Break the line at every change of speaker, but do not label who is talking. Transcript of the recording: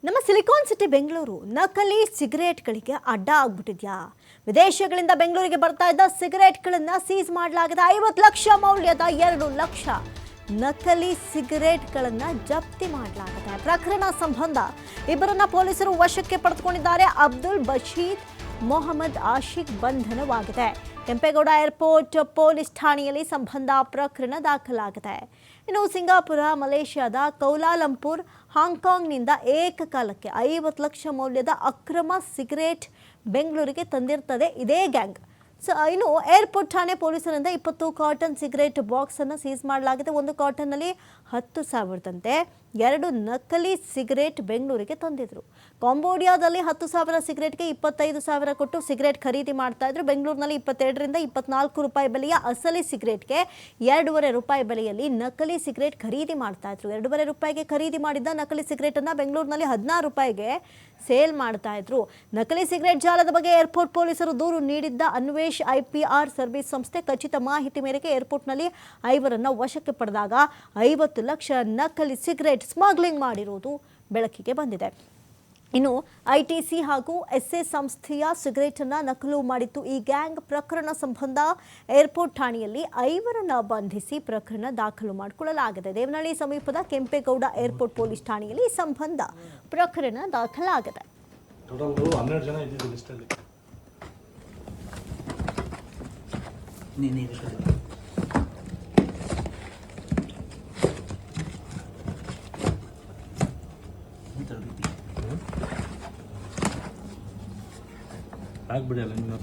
ನಮ್ಮ silicon city Bengaluru ನಕಲಿ ಸಿಗರೇಟ್ಗಳಿಗೆ ಅಡ್ಡ ಆಗ್ಬಿಟ್ಟಿದ್ಯಾ? ವಿದೇಶಗಳಿಂದ ಬೆಂಗಳೂರಿಗೆ ಬರ್ತಾ ಇದ್ದ ಸಿಗರೇಟ್ಗಳನ್ನು ಸೀಸ್ ಮಾಡಲಾಗಿದೆ. 50 ಲಕ್ಷ ಮೌಲ್ಯದ 2 ಲಕ್ಷ ನಕಲಿ ಸಿಗರೇಟ್ಗಳನ್ನು ಜಪ್ತಿ ಮಾಡಲಾಗಿದೆ. ಪ್ರಕರಣ ಸಂಬಂಧ ಇಬ್ಬರನ್ನ ಪೊಲೀಸರು ವಶಕ್ಕೆ ಪಡೆದುಕೊಂಡಿದ್ದಾರೆ. ಅಬ್ದುಲ್ ಬಶೀರ್ ಮೊಹಮ್ಮದ್ ಆಶಿಕ್ ಬಂಧನವಾಗಿದೆ. ಕೆಂಪೇಗೌಡ ಏರ್ಪೋರ್ಟ್ ಪೊಲೀಸ್ ಠಾಣೆಯಲ್ಲಿ ಸಂಬಂಧ ಪ್ರಕರಣ ದಾಖಲಾಗಿದೆ. ಇನ್ನು ಸಿಂಗಾಪುರ, ಮಲೇಷ್ಯಾದ ಕೌಲಾಲಂಪುರ್, ಹಾಂಗ್ಕಾಂಗ್ನಿಂದ ಏಕಕಾಲಕ್ಕೆ 50 ಲಕ್ಷ ಮೌಲ್ಯದ ಅಕ್ರಮ ಸಿಗರೇಟ್ ಬೆಂಗಳೂರಿಗೆ ತಂದಿರ್ತದೆ ಇದೇ ಗ್ಯಾಂಗ್. ಇನ್ನು ಏರ್ಪೋರ್ಟ್ ಠಾಣೆ ಪೊಲೀಸರಿಂದ 20 ಕಾಟನ್ ಸಿಗರೇಟ್ ಬಾಕ್ಸ್ ಅನ್ನು ಸೀಸ್ ಮಾಡಲಾಗಿದೆ. ಒಂದು ಕಾಟನ್ನಲ್ಲಿ 10,000ದಂತೆ 2 ನಕಲಿ ಸಿಗರೇಟ್ ಬೆಂಗಳೂರಿಗೆ ತಂದಿದ್ರು. ಕಾಂಬೋಡಿಯಾದಲ್ಲಿ 10,000 ಸಿಗರೇಟ್ಗೆ 25,000 ಕೊಟ್ಟು ಸಿಗರೇಟ್ ಖರೀದಿ ಮಾಡ್ತಾ ಇದ್ರು. ಬೆಂಗಳೂರಿನಲ್ಲಿ 22ರಿಂದ 24 ರೂಪಾಯಿ ಬೆಲೆಯ ಅಸಲಿ ಸಿಗರೇಟ್ಗೆ 2.5 ರೂಪಾಯಿ ಬೆಲೆಯಲ್ಲಿ ನಕಲಿ ಸಿಗರೇಟ್ ಖರೀದಿ ಮಾಡ್ತಾ ಇದ್ರು. 2.5 ರೂಪಾಯಿಗೆ ಖರೀದಿ ಮಾಡಿದ್ದ ನಕಲಿ ಸಿಗರೇಟ್ ಅನ್ನ ಬೆಂಗಳೂರಿನಲ್ಲಿ 16 ರೂಪಾಯಿಗೆ ಸೇಲ್ ಮಾಡ್ತಾ ಇದ್ರು. ನಕಲಿ ಸಿಗರೇಟ್ ಜಾಲದ ಬಗ್ಗೆ ಏರ್ಪೋರ್ಟ್ ಪೊಲೀಸರು ದೂರು ನೀಡಿದ್ದ ಅನ್ವೇಷ್ IPR ಸರ್ವಿಸ್ ಸಂಸ್ಥೆ ಖಚಿತ ಮಾಹಿತಿ ಮೇರೆಗೆ ಏರ್ಪೋರ್ಟ್ನಲ್ಲಿ 5ರನ್ನ ವಶಕ್ಕೆ ಪಡೆದಾಗ 50 ಲಕ್ಷ ನಕಲಿ ಸಿಗರೇಟ್ ಸ್ಮಗ್ಲಿಂಗ್ ಮಾಡಿರುವುದು ಬೆಳಕಿಗೆ ಬಂದಿದೆ. ಇನ್ನು ITC ಹಾಗೂ SA ಸಂಸ್ಥೆಯ ಸಿಗರೇಟ್ ಅನ್ನ ನಕಲು ಮಾಡಿತ್ತು ಈ ಗ್ಯಾಂಗ್. ಪ್ರಕರಣ ಸಂಬಂಧ ಏರ್ಪೋರ್ಟ್ ಠಾಣೆಯಲ್ಲಿ 5ರನ್ನ ಬಂಧಿಸಿ ಪ್ರಕರಣ ದಾಖಲು ಮಾಡಿಕೊಳ್ಳಲಾಗಿದೆ. ದೇವನಹಳ್ಳಿ ಸಮೀಪದ ಕೆಂಪೇಗೌಡ ಏರ್ಪೋರ್ಟ್ ಪೊಲೀಸ್ ಠಾಣೆಯಲ್ಲಿ ಸಂಬಂಧ ಪ್ರಕರಣ ದಾಖಲಾಗಿದೆ.
ಆಗ್ಬಿಡಿ ಅಲ್ಲ